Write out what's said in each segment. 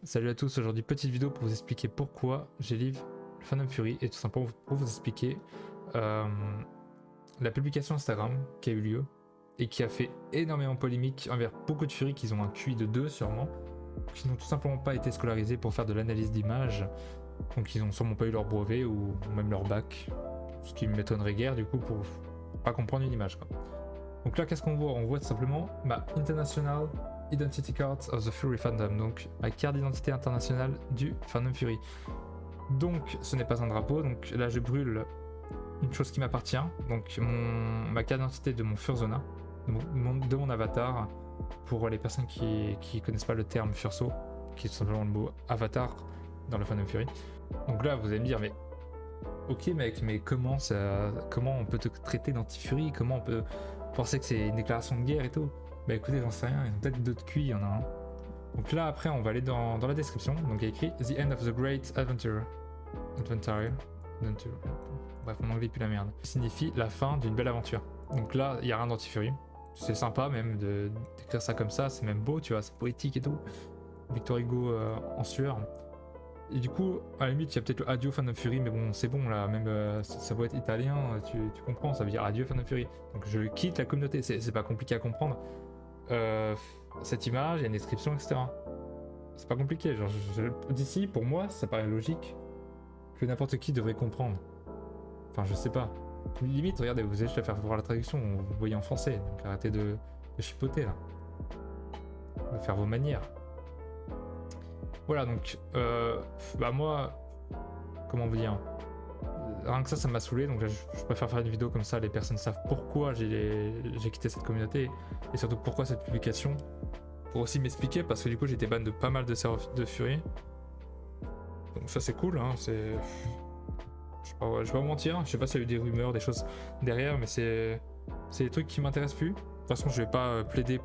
Salut à tous, aujourd'hui petite vidéo pour vous expliquer pourquoi j'ai live le Fandom Fury et tout simplement pour vous expliquer la publication Instagram qui a eu lieu et qui a fait énormément polémique envers beaucoup de Fury qui ont un QI de 2 sûrement, qui n'ont tout simplement pas été scolarisés pour faire de l'analyse d'image, donc ils n'ont sûrement pas eu leur brevet ou même leur bac, ce qui m'étonnerait guère du coup pour pas comprendre une image quoi. Donc là qu'est-ce qu'on voit? On voit tout simplement International Identity Card of the Fury Fandom, donc ma carte d'identité internationale du Fandom Fury. Donc ce n'est pas un drapeau, donc là je brûle une chose qui m'appartient, donc ma carte d'identité de mon Fursona, de mon avatar, pour les personnes qui connaissent pas le terme Furso, qui est tout simplement le mot avatar dans le Fandom Fury. Donc là vous allez me dire mais ok mec, mais comment on peut te traiter d'anti-Fury, comment on peut penser que c'est une déclaration de guerre et tout? Bah écoutez, j'en sais rien, ils ont peut-être d'autres QI, il y en a un. Donc là après on va aller dans la description, donc il y a écrit The End of the Great Adventure. Bref, mon anglais pue la merde. Ça signifie la fin d'une belle aventure. Donc là, il n'y a rien d'anti-Fury. C'est sympa même d'écrire ça comme ça, c'est même beau, tu vois, c'est poétique et tout. Victor Hugo en sueur. Et du coup, à la limite, il y a peut-être le Adieu Fandom Fury, mais bon, c'est bon là, même ça doit être italien, tu comprends, ça veut dire Adieu Fandom Fury. Donc je quitte la communauté, c'est pas compliqué à comprendre. Cette image, il y a une description, etc. C'est pas compliqué, genre d'ici, pour moi, ça paraît logique que n'importe qui devrait comprendre. Enfin, je sais pas. Limite, regardez, vous allez juste faire voir la traduction, vous voyez en français, donc arrêtez de chipoter là. De faire vos manières. Voilà, donc, moi, comment vous dire, rien que ça m'a saoulé, donc là, je préfère faire une vidéo comme ça, les personnes savent pourquoi j'ai quitté cette communauté, et surtout pourquoi cette publication, pour aussi m'expliquer, parce que du coup, j'étais ban de pas mal de serveurs de Fury. Donc ça, c'est cool, hein, c'est... Je vais pas vous mentir, je sais pas s'il y a eu des rumeurs, des choses derrière, mais c'est des trucs qui m'intéressent plus. De toute façon, je vais pas plaider,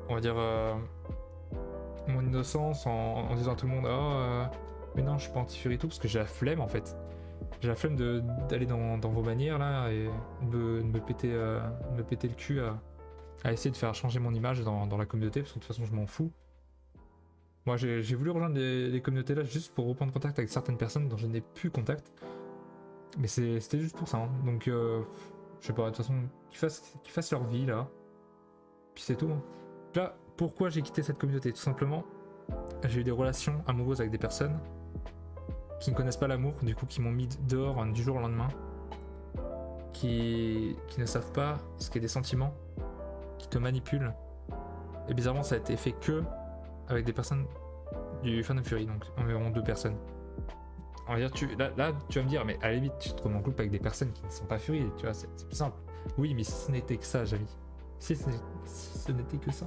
on va dire, mon innocence en disant à tout le monde mais non, je suis pas anti-Fury et tout, parce que j'ai la flemme en fait. J'ai la flemme d'aller dans vos manières là et de me péter le cul à essayer de faire changer mon image dans la communauté, parce que de toute façon, je m'en fous. Moi, j'ai voulu rejoindre les communautés là juste pour reprendre contact avec certaines personnes dont je n'ai plus contact. Mais c'était juste pour ça, hein. Donc je sais pas, de toute façon, qu'ils fassent leur vie là. Puis c'est tout, hein. Là, pourquoi j'ai quitté cette communauté? Tout simplement, j'ai eu des relations amoureuses avec des personnes qui ne connaissent pas l'amour, du coup qui m'ont mis dehors du jour au lendemain, qui ne savent pas ce qu'est des sentiments, qui te manipulent. Et bizarrement, ça a été fait que avec des personnes du Fandom Fury, donc environ 2 personnes. On va dire, là, tu vas me dire, mais à la limite, tu te trouves en couple avec des personnes qui ne sont pas Fury, tu vois, c'est plus simple. Oui, mais si ce n'était que ça, Javi, si ce n'était que ça,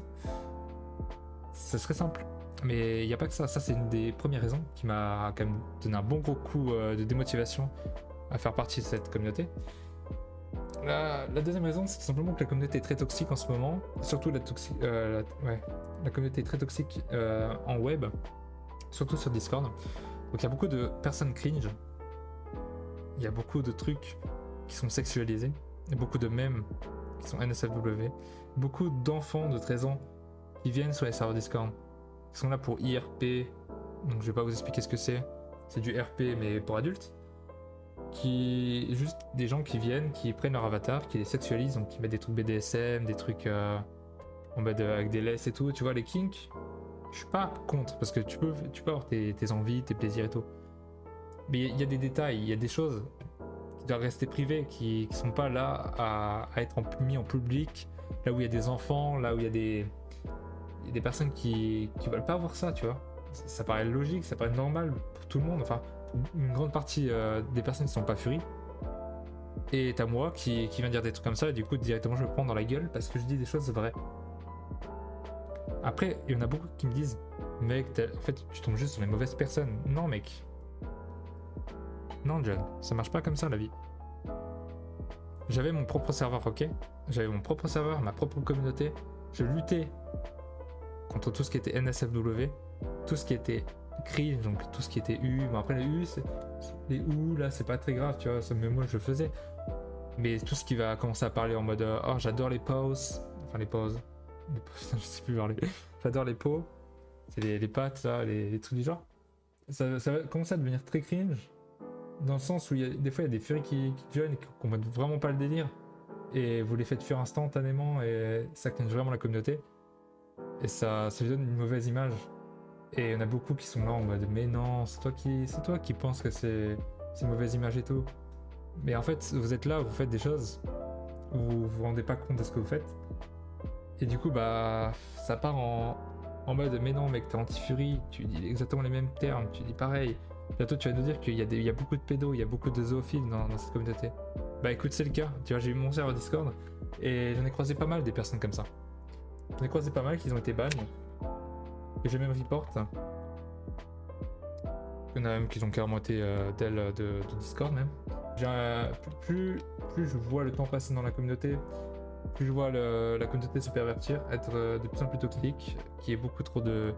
ce serait simple. Mais il n'y a pas que ça, c'est une des premières raisons qui m'a quand même donné un bon gros coup de démotivation à faire partie de cette communauté. La deuxième raison, c'est tout simplement que la communauté est très toxique en ce moment, surtout la communauté est très toxique en web, surtout sur Discord. Donc il y a beaucoup de personnes cringe, il y a beaucoup de trucs qui sont sexualisés, il y a beaucoup de mèmes qui sont NSFW, beaucoup d'enfants de 13 ans qui viennent sur les serveurs Discord, qui sont là pour IRP, donc je vais pas vous expliquer ce que c'est du RP mais pour adultes, juste des gens qui viennent, qui prennent leur avatar, qui les sexualisent, donc qui mettent des trucs BDSM, des trucs en mode avec des laisses et tout, tu vois, les kinks. Je suis pas contre, parce que tu peux avoir tes envies, tes plaisirs et tout. Mais il y a des détails, il y a des choses qui doivent rester privées, qui sont pas là à être mis en public, là où il y a des enfants, là où il y a des personnes qui veulent pas voir ça, tu vois. Ça paraît logique, ça paraît normal pour tout le monde, enfin, pour une grande partie des personnes qui sont pas Fury. Et t'as moi qui vient dire des trucs comme ça, et du coup, directement, je me prends dans la gueule parce que je dis des choses vraies. Après, il y en a beaucoup qui me disent mec, en fait, tu tombes juste sur les mauvaises personnes. Non, mec. Non, John, ça marche pas comme ça la vie. J'avais mon propre serveur, ok? J'avais mon propre serveur, ma propre communauté. Je luttais contre tout ce qui était NSFW, tout ce qui était cringe, donc tout ce qui était U. Bon, après, les U, les OU, là, c'est pas très grave, tu vois, ça, mais moi, je le faisais. Mais tout ce qui va commencer à parler en mode oh, j'adore les pauses, enfin les pauses. Je sais plus parler. J'adore les pots. c'est les pattes là, les trucs du genre. Ça va commencer à devenir très cringe, dans le sens où des fois il y a des furies qui joignent et qui comprennent vraiment pas le délire, et vous les faites fuir instantanément, et ça cringe vraiment la communauté, et ça lui donne une mauvaise image. Et il y en a beaucoup qui sont là en mode mais non, c'est toi qui penses que c'est une mauvaise image et tout. Mais en fait, vous êtes là, vous faites des choses, vous vous rendez pas compte de ce que vous faites. Et du coup, bah, ça part en mode mais non, mec, t'es anti-furie, tu dis exactement les mêmes termes, tu dis pareil. Bientôt, tu vas nous dire qu'il y a beaucoup de pédos, il y a beaucoup de zoophiles dans cette communauté. Bah écoute, c'est le cas. Tu vois, j'ai eu mon serveur Discord et j'en ai croisé pas mal des personnes comme ça. J'en ai croisé pas mal qui ont été ban. Et j'ai même report. Il y en a même qui ont carrément été d'elle de Discord même. Plus je vois le temps passer dans la communauté, plus je vois la communauté se pervertir, être de plus en plus toxique, qu'il y ait beaucoup trop de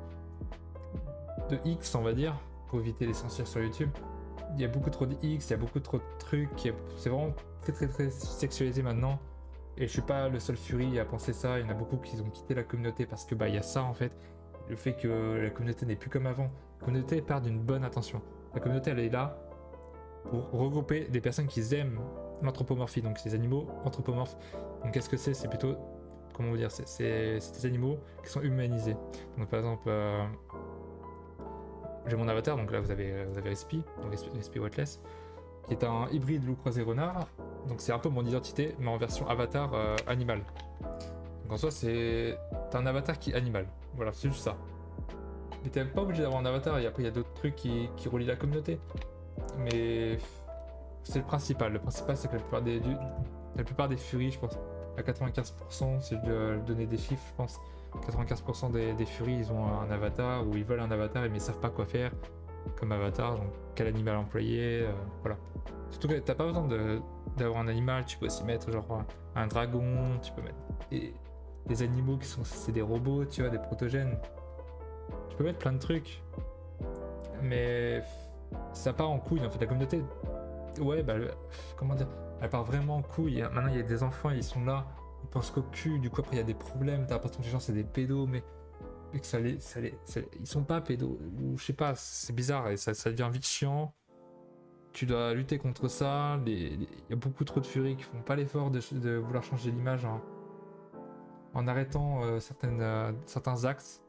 X, on va dire, pour éviter les censures sur YouTube. Il y a beaucoup trop de X, il y a beaucoup trop de trucs, c'est vraiment très sexualisé maintenant. Et je suis pas le seul Fury à penser ça, il y en a beaucoup qui ont quitté la communauté parce que bah il y a ça en fait, le fait que la communauté n'est plus comme avant. La communauté part d'une bonne intention. La communauté elle est là pour regrouper des personnes qui aiment l'anthropomorphie, donc ces animaux anthropomorphes. Donc qu'est-ce que c'est? C'est plutôt, comment vous dire, c'est des animaux qui sont humanisés. Donc par exemple, j'ai mon avatar, donc là vous avez Respi, donc Respi Wateless, qui est un hybride loup croisé renard. Donc c'est un peu mon identité, mais en version avatar animal. Donc en soi c'est un avatar qui est animal. Voilà, c'est juste ça. Mais t'es pas obligé d'avoir un avatar, et après il y a d'autres trucs qui relient la communauté. Mais c'est le principal. Le principal c'est que la plupart des furies, je pense, à 95%, si je dois donner des chiffres, je pense, 95% des furies ils ont un avatar, ou ils veulent un avatar mais ils savent pas quoi faire comme avatar, donc quel animal employer, voilà. Surtout que t'as pas besoin d'avoir un animal, tu peux aussi mettre genre un dragon, tu peux mettre des animaux c'est des robots, tu vois, des protogènes. Tu peux mettre plein de trucs. Mais ça part en couille en fait, la communauté. Ouais, bah, comment dire, elle part vraiment en couille. Maintenant, il y a des enfants, ils sont là, ils pensent qu'au cul, du coup, après, il y a des problèmes. T'as l'impression que les gens, c'est des pédos, mais que ils sont pas pédos. Ou je sais pas, c'est bizarre et ça devient vite chiant. Tu dois lutter contre ça. Il y a beaucoup trop de furies qui font pas l'effort de vouloir changer l'image en arrêtant certains axes.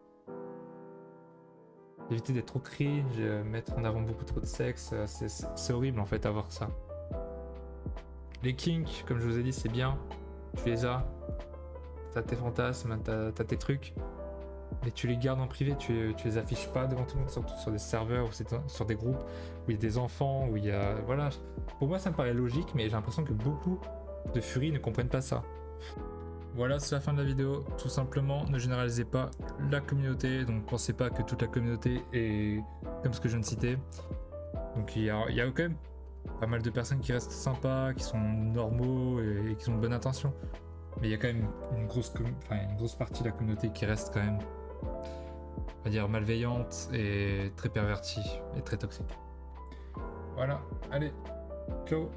Éviter d'être trop cringe, mettre en avant beaucoup trop de sexe, c'est horrible en fait à voir ça. Les kinks, comme je vous ai dit, c'est bien, tu les as, t'as tes fantasmes, t'as tes trucs, mais tu les gardes en privé, tu les affiches pas devant tout le monde, surtout sur des serveurs ou sur des groupes où il y a des enfants, où il y a... Voilà, pour moi ça me paraît logique, mais j'ai l'impression que beaucoup de furies ne comprennent pas ça. Voilà, c'est la fin de la vidéo. Tout simplement, ne généralisez pas la communauté. Donc, pensez pas que toute la communauté est comme ce que je viens de citer. Donc, il y a quand même pas mal de personnes qui restent sympas, qui sont normaux et qui ont de bonnes intentions. Mais il y a quand même une grosse partie de la communauté qui reste quand même, on va dire, malveillante et très pervertie et très toxique. Voilà, allez, ciao!